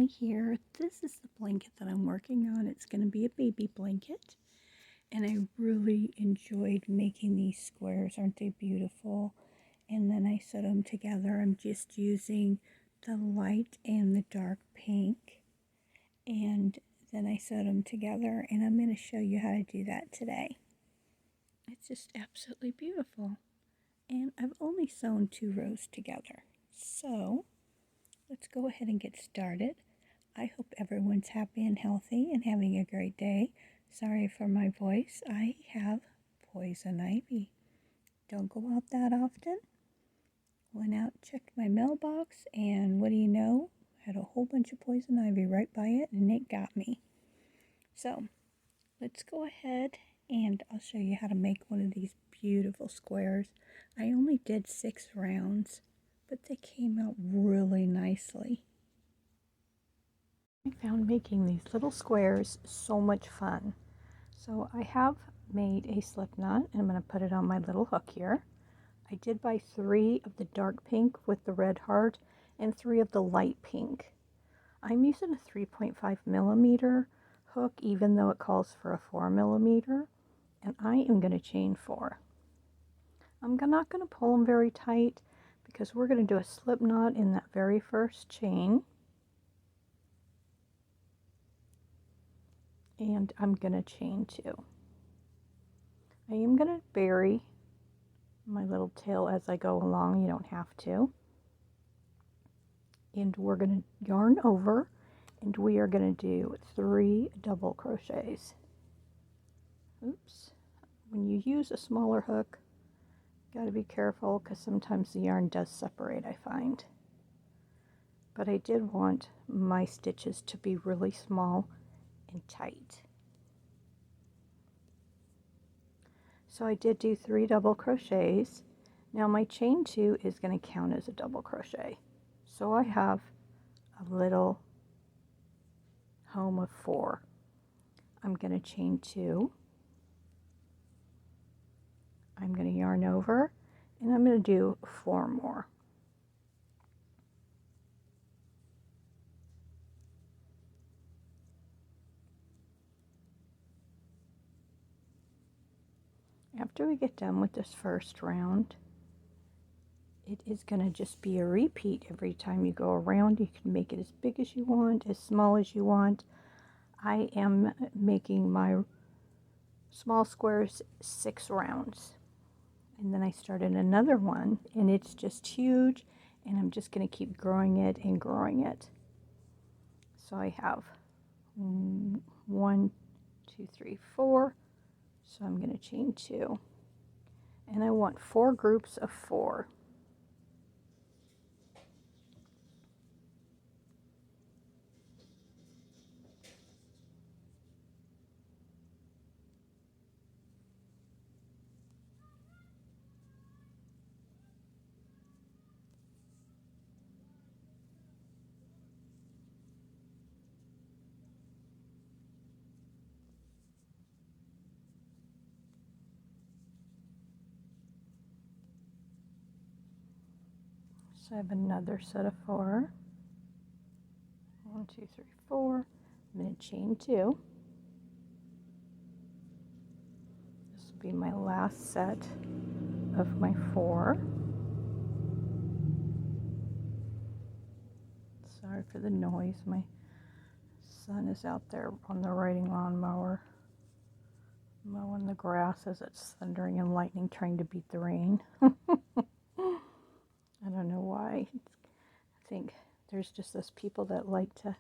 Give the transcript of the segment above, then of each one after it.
Molly here. This is the blanket that I'm working on. It's going to be a baby blanket. And I really enjoyed making these squares. Aren't they beautiful? And then I sewed them together. I'm just using the light and the dark pink. And then I sewed them together. And I'm going to show you how to do that today. It's just absolutely beautiful. And I've only sewn 2 rows together. So let's go ahead and get started. I hope everyone's happy and healthy and having a great day. Sorry for my voice. I have poison ivy. Don't go out that often. Went out, checked my mailbox, and what do you know? Had a whole bunch of poison ivy right by it, and it got me. So let's go ahead and I'll show you how to make one of these beautiful squares. I only did 6 rounds, but they came out really nicely. I found making these little squares so much fun. So I have made a slip knot and I'm going to put it on my little hook here. I did buy 3 of the dark pink with the red heart and 3 of the light pink. I'm using a 3.5 millimeter hook even though it calls for a 4 millimeter, and I am going to chain 4. I'm not going to pull them very tight because we're going to do a slip knot in that very first chain. And I'm going to chain 2. I am going to bury my little tail as I go along. You don't have to. And we're going to yarn over, and we are going to do 3 double crochets. Oops. When you use a smaller hook, got to be careful because sometimes the yarn does separate, I find. But I did want my stitches to be really small and tight. So I did do 3 double crochets. Now my chain 2 is going to count as a double crochet. So I have a little home of 4. I'm going to chain 2. I'm going to yarn over, and I'm going to do 4 more. After we get done with this first round, it is going to just be a repeat every time you go around. You can make it as big as you want, as small as you want. I am making my small squares 6 rounds. And then I started another one, and it's just huge, and I'm just going to keep growing it and growing it. So I have 1, 2, 3, 4. So I'm going to chain 2. And I want 4 groups of 4. So I have another set of 4. 1, 2, 3, 4. I'm going to chain 2. This will be my last set of my 4. Sorry for the noise. My son is out there on the riding lawnmower mowing the grass as it's thundering and lightning trying to beat the rain. I don't know why. I think there's just those people that like to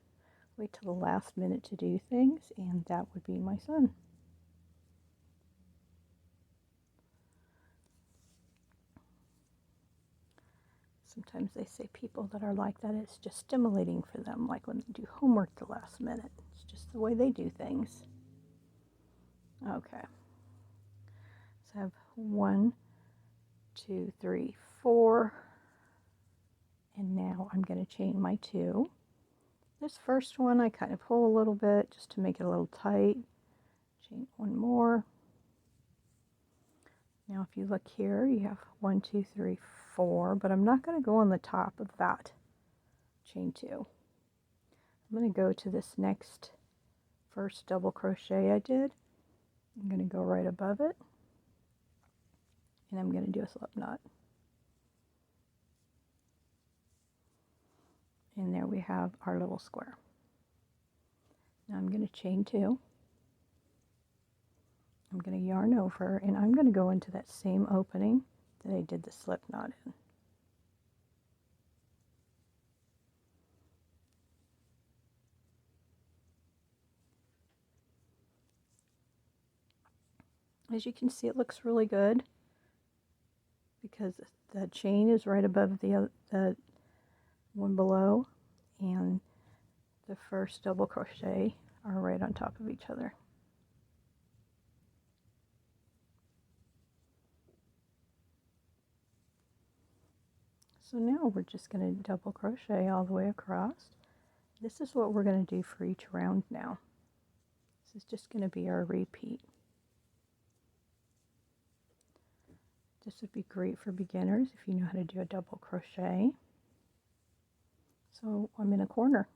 wait till the last minute to do things, and that would be my son. Sometimes they say people that are like that, it's just stimulating for them, like when they do homework the last minute. It's just the way they do things. Okay. So I have 1, 2, 3, 4. And now I'm going to chain my 2. This first one I kind of pull a little bit just to make it a little tight. Chain 1 more. Now if you look here, you have 1, 2, 3, 4, but I'm not going to go on the top of that chain 2. I'm going to go to this next first double crochet I did. I'm going to go right above it, and I'm going to do a slip knot. And there we have our little square. Now I'm going to chain 2. I'm going to yarn over, and I'm going to go into that same opening that I did the slip knot in. As you can see, it looks really good because the chain is right above the one below, and the first double crochet are right on top of each other. So now we're just going to double crochet all the way across. This is what we're going to do for each round now. This is just going to be our repeat. This would be great for beginners if you know how to do a double crochet. So I'm in a corner.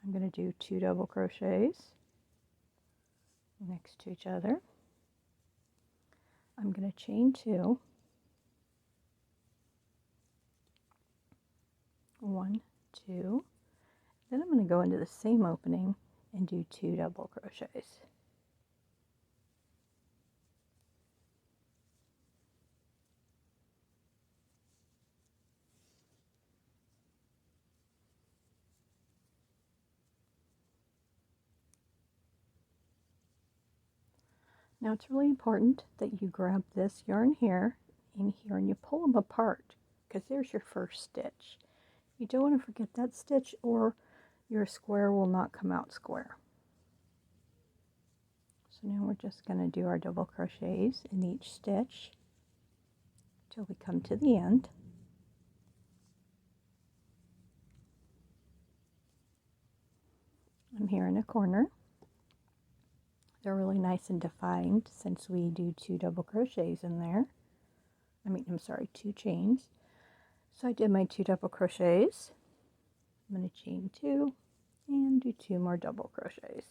I'm going to do 2 double crochets next to each other. I'm going to chain 2. 1, 2. Then I'm going to go into the same opening and do 2 double crochets. Now it's really important that you grab this yarn here and here and you pull them apart, because there's your first stitch. You don't want to forget that stitch or your square will not come out square. So now we're just going to do our double crochets in each stitch till we come to the end. I'm here in a corner. They're really nice and defined since we do 2 double crochets in there. I'm sorry, 2 chains. So I did my 2 double crochets. I'm going to chain 2 and do 2 more double crochets.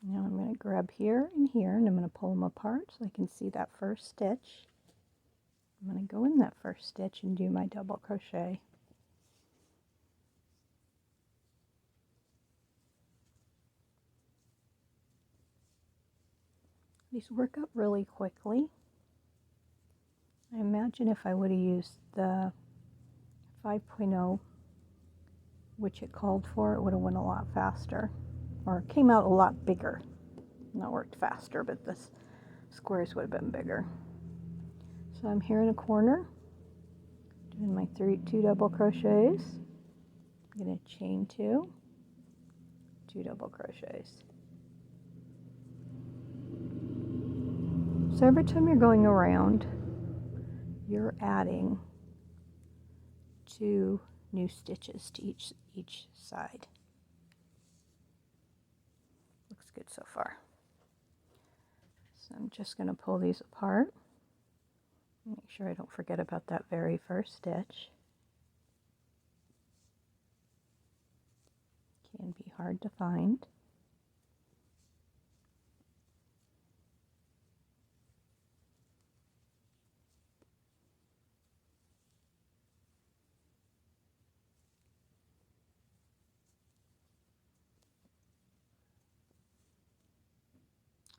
Now I'm going to grab here and here, and I'm going to pull them apart so I can see that first stitch. I'm going to go in that first stitch and do my double crochet. These work up really quickly. I imagine if I would have used the 5.0, which it called for, it would have went a lot faster, or it came out a lot bigger. Not worked faster, but the squares would have been bigger. So I'm here in a corner doing my 2 double crochets. I'm going to chain 2, 2 double crochets. So every time you're going around, you're adding 2 new stitches to each side. Looks good so far. So I'm just going to pull these apart. Make sure I don't forget about that very first stitch. Can be hard to find.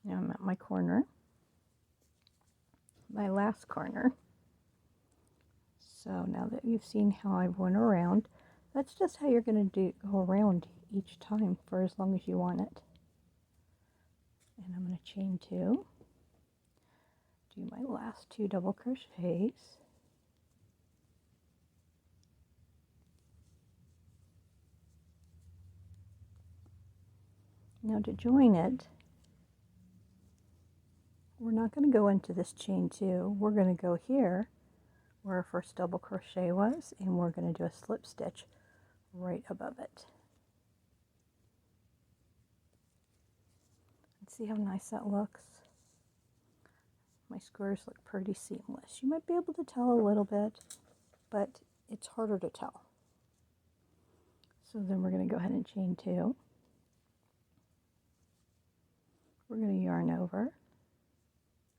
Now I'm at my corner, my last corner. So now that you've seen how I went around, that's just how you're going to go around each time for as long as you want it. And I'm going to chain 2, do my last 2 double crochets. Now to join it, we're not going to go into this chain 2. We're going to go here where our first double crochet was, and we're going to do a slip stitch right above it. And see how nice that looks? My squares look pretty seamless. You might be able to tell a little bit, but it's harder to tell. So then we're going to go ahead and chain 2. We're going to yarn over.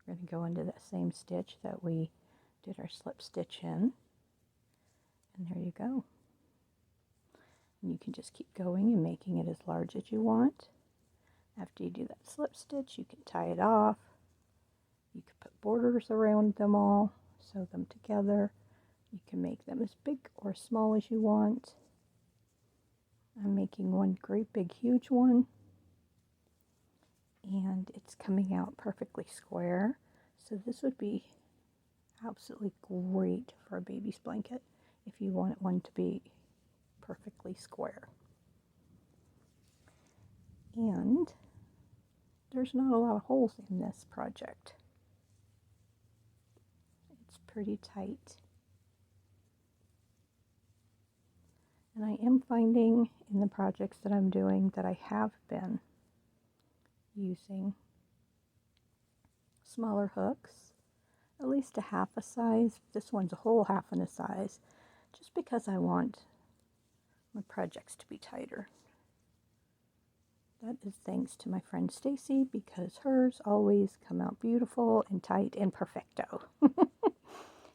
We're going to go into that same stitch that we did our slip stitch in. And there you go. And you can just keep going and making it as large as you want. After you do that slip stitch, you can tie it off. You can put borders around them all, sew them together. You can make them as big or small as you want. I'm making one great big huge one, and it's coming out perfectly square. So this would be absolutely great for a baby's blanket if you want one to be perfectly square. And there's not a lot of holes in this project. It's pretty tight. And I am finding in the projects that I'm doing that I have been using smaller hooks, at least a half a size. This one's a whole half and a size, just because I want my projects to be tighter. That is thanks to my friend Stacy, because hers always come out beautiful and tight and perfecto.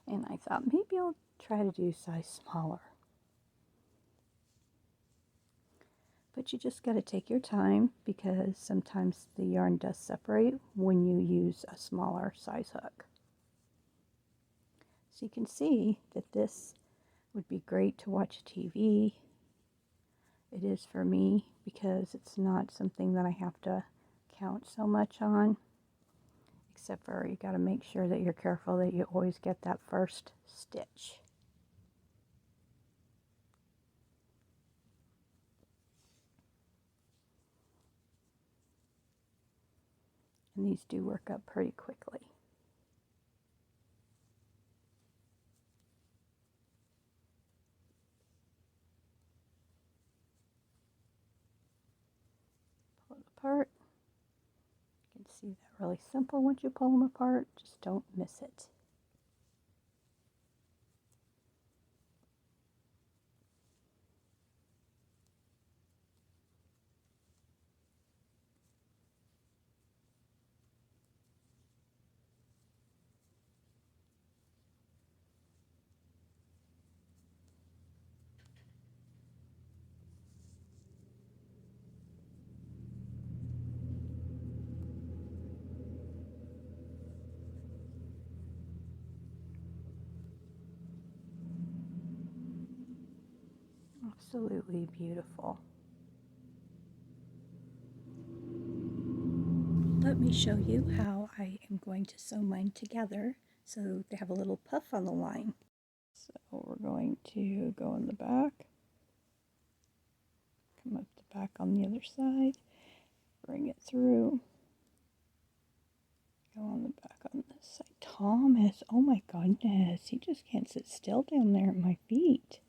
And I thought maybe I'll try to do size smaller. But you just got to take your time, because sometimes the yarn does separate when you use a smaller size hook. So you can see that this would be great to watch TV. It is for me, because it's not something that I have to count so much on. Except for you got to make sure that you're careful that you always get that first stitch. And these do work up pretty quickly. Pull it apart. You can see that really simple once you pull them apart. Just don't miss it. Absolutely beautiful. Let me show you how I am going to sew mine together so they have a little puff on the line. So we're going to go in the back, come up the back on the other side, bring it through, go on the back on this side. Thomas, oh my goodness, he just can't sit still down there at my feet.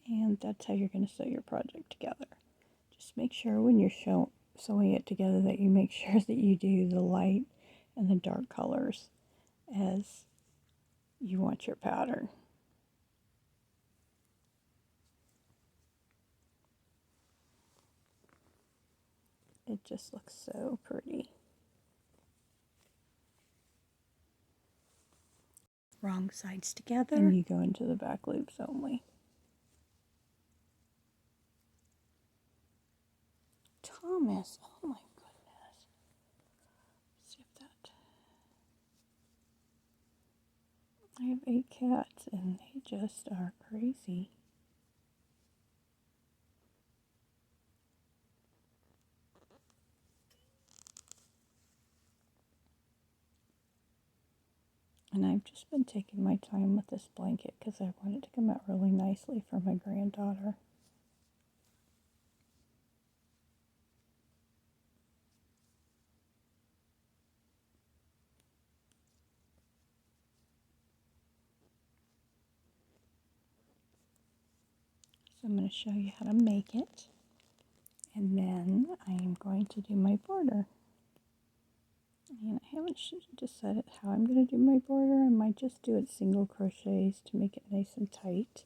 And that's how you're going to sew your project together. Just make sure when you're sewing it together that you make sure that you do the light and the dark colors as you want your pattern. It just looks so pretty. Wrong sides together. And you go into the back loops only. Thomas, oh my goodness. Let's see if that... I have 8 cats and they just are crazy. And I've just been taking my time with this blanket because I want it to come out really nicely for my granddaughter. So I'm going to show you how to make it. And then I am going to do my border. And I haven't decided how I'm going to do my border. I might just do it single crochets to make it nice and tight.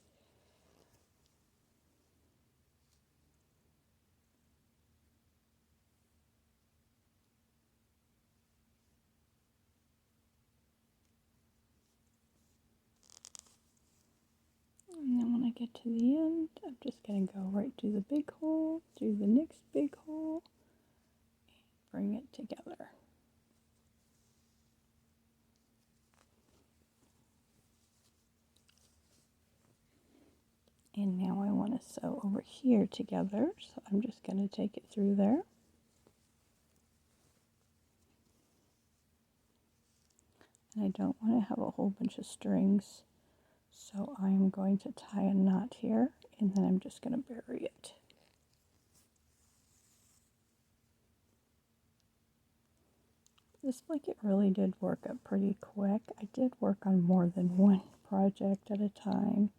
And then when I get to the end, I'm just going to go right through the big hole, through the next big hole, and bring it together. And now I want to sew over here together, so I'm just going to take it through there. And I don't want to have a whole bunch of strings, so I'm going to tie a knot here, and then I'm just going to bury it. This blanket really did work up pretty quick. I did work on more than one project at a time.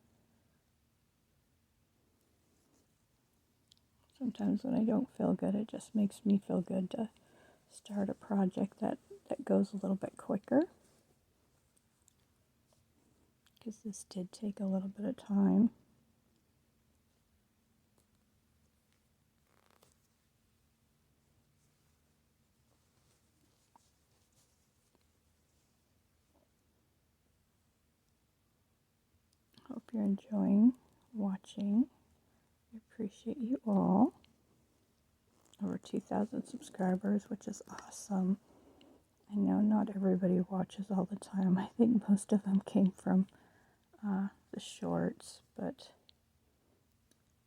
Sometimes when I don't feel good, it just makes me feel good to start a project that goes a little bit quicker. Because this did take a little bit of time. Hope you're enjoying watching. I appreciate you all. Over 2,000 subscribers, which is awesome. I know not everybody watches all the time. I think most of them came from the shorts, but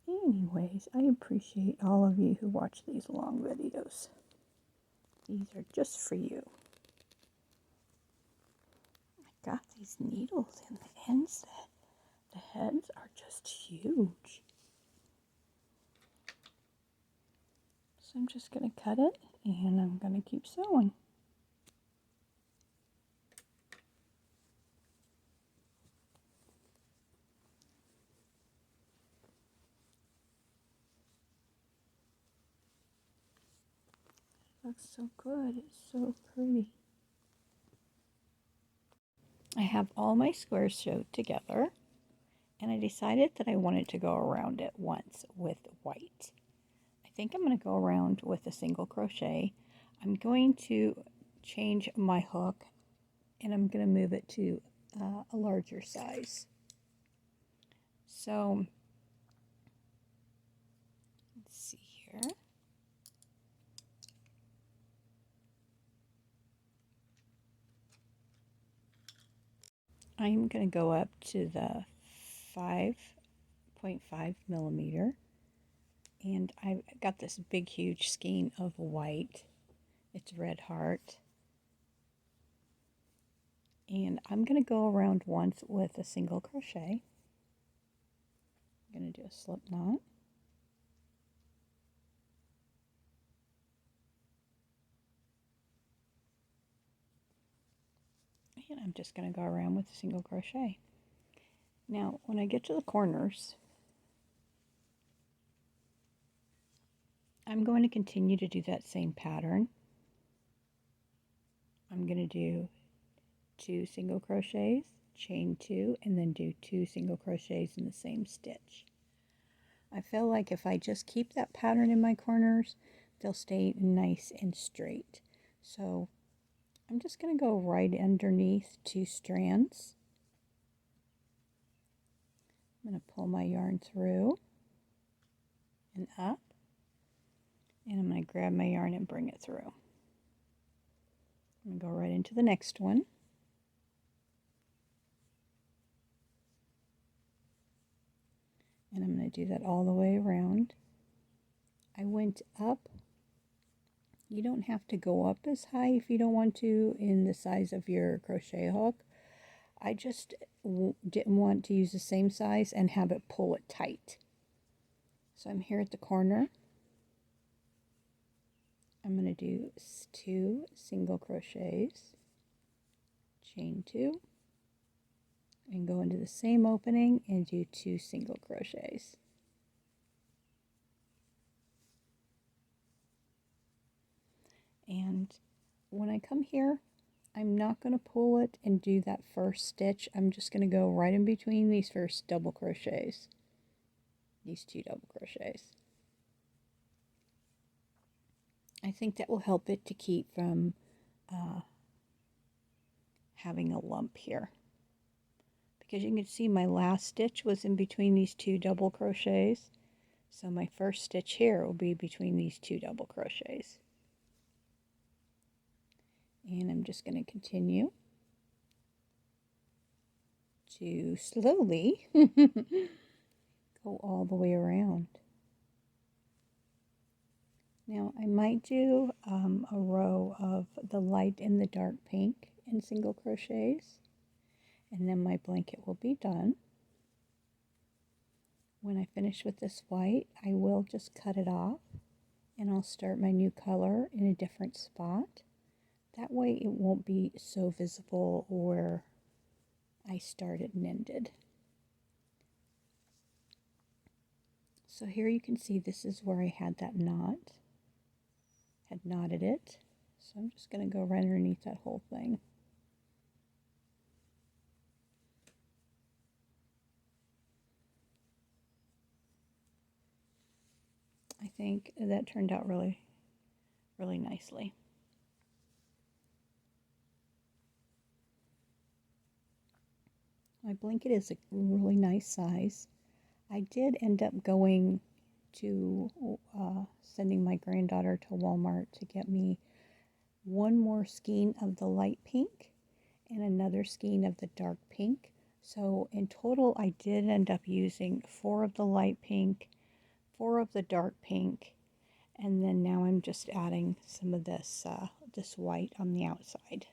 anyways, I appreciate all of you who watch these long videos. These are just for you. I got these needles and the ends, the heads are just huge. So I'm just going to cut it and I'm going to keep sewing. Looks so good. It's so pretty. I have all my squares sewed together, and I decided that I wanted to go around it once with white. I think I'm going to go around with a single crochet. I'm going to change my hook, and I'm going to move it to a larger size. So let's see here. I'm going to go up to the 5.5 millimeter, and I've got this big huge skein of white. It's red heart, and I'm going to go around once with a single crochet. I'm going to do a slip knot. And I'm just going to go around with a single crochet. Now, when I get to the corners, I'm going to continue to do that same pattern. I'm going to do 2 single crochets, chain 2, and then do 2 single crochets in the same stitch. I feel like if I just keep that pattern in my corners, they'll stay nice and straight. So I'm just going to go right underneath 2 strands. I'm going to pull my yarn through and up, and I'm going to grab my yarn and bring it through. I'm going to go right into the next one. And I'm going to do that all the way around. I went up. You don't have to go up as high if you don't want to in the size of your crochet hook. I just didn't want to use the same size and have it pull it tight. So I'm here at the corner. I'm going to do 2 single crochets, chain 2, and go into the same opening and do 2 single crochets. when I come here, I'm not going to pull it and do that first stitch. I'm just going to go right in between these first double crochets, these 2 double crochets. I think that will help it to keep from having a lump here, because you can see my last stitch was in between these 2 double crochets. So my first stitch here will be between these 2 double crochets. And I'm just going to continue to slowly go all the way around. Now I might do a row of the light and the dark pink in single crochets, and then my blanket will be done. When I finish with this white, I will just cut it off, and I'll start my new color in a different spot. That way it won't be so visible where I started and ended. So here you can see this is where I had that knot, had knotted it. So I'm just going to go right underneath that whole thing. I think that turned out really, really nicely. My blanket is a really nice size. I did end up going to sending my granddaughter to Walmart to get me one more skein of the light pink and another skein of the dark pink. So in total I did end up using 4 of the light pink, 4 of the dark pink, and then now I'm just adding some of this this white on the outside.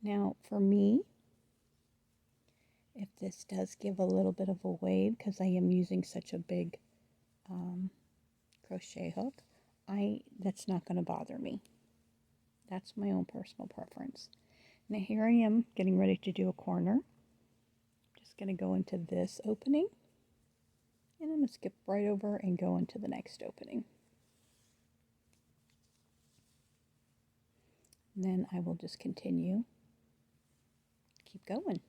Now for me, if this does give a little bit of a wave because I am using such a big crochet hook, that's not going to bother me. That's my own personal preference. Now here I am getting ready to do a corner. Just going to go into this opening, and I'm going to skip right over and go into the next opening. And then I will just continue, keep going.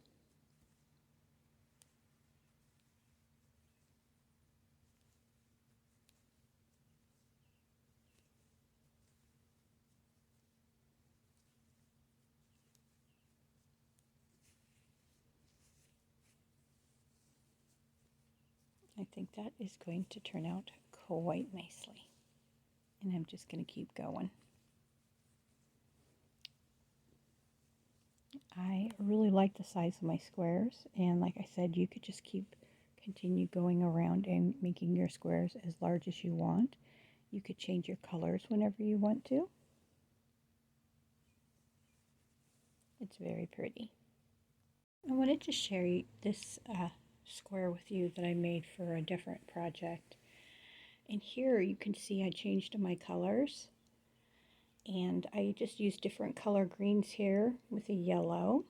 I think that is going to turn out quite nicely. And I'm just going to keep going. I really like the size of my squares, and like I said, you could just continue going around and making your squares as large as you want. You could change your colors whenever you want to. It's very pretty. I wanted to share this square with you that I made for a different project. And here you can see I changed my colors, and I just used different color greens here with a yellow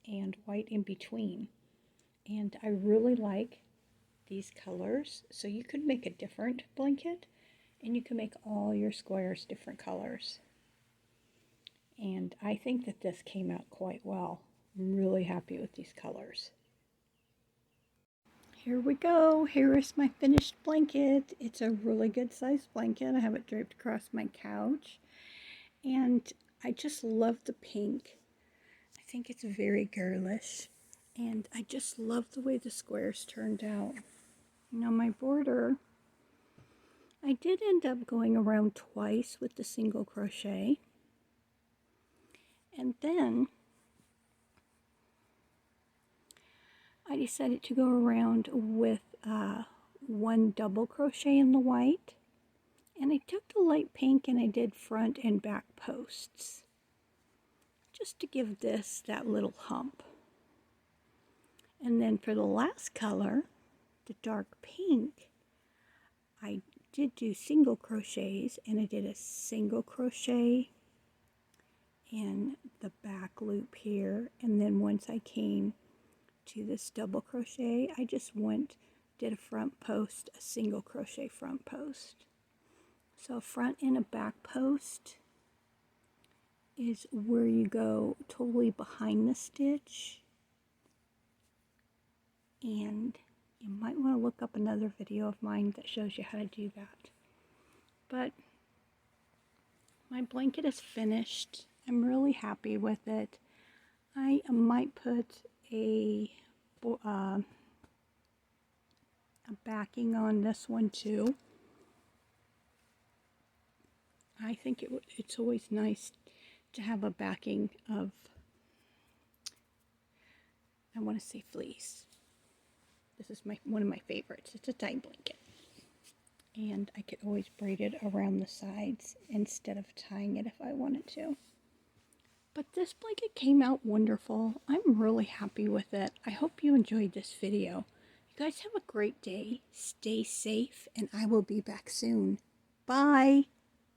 and white in between. And I really like these colors, so you could make a different blanket and you can make all your squares different colors. And I think that this came out quite well. I'm really happy with these colors. Here we go. Here is my finished blanket. It's a really good sized blanket. I have it draped across my couch. And I just love the pink. I think it's very girlish. And I just love the way the squares turned out. Now my border, I did end up going around twice with the single crochet. And then I decided to go around with one double crochet in the white, and I took the light pink and I did front and back posts just to give this that little hump. And then for the last color, the dark pink, I did do single crochets, and I did a single crochet in the back loop here, and then once I came to this double crochet, I just did a front post, a single crochet front post. So a front and a back post, is where you go totally behind the stitch, and you might want to look up another video of mine that shows you how to do that. But my blanket is finished. I'm really happy with it. I might put a backing on this one too. I think it's always nice to have a backing of, I want to say fleece. This is one of my favorites. It's a tight blanket. And I could always braid it around the sides instead of tying it if I wanted to. But this blanket came out wonderful. I'm really happy with it. I hope you enjoyed this video. You guys have a great day. Stay safe, and I will be back soon. Bye!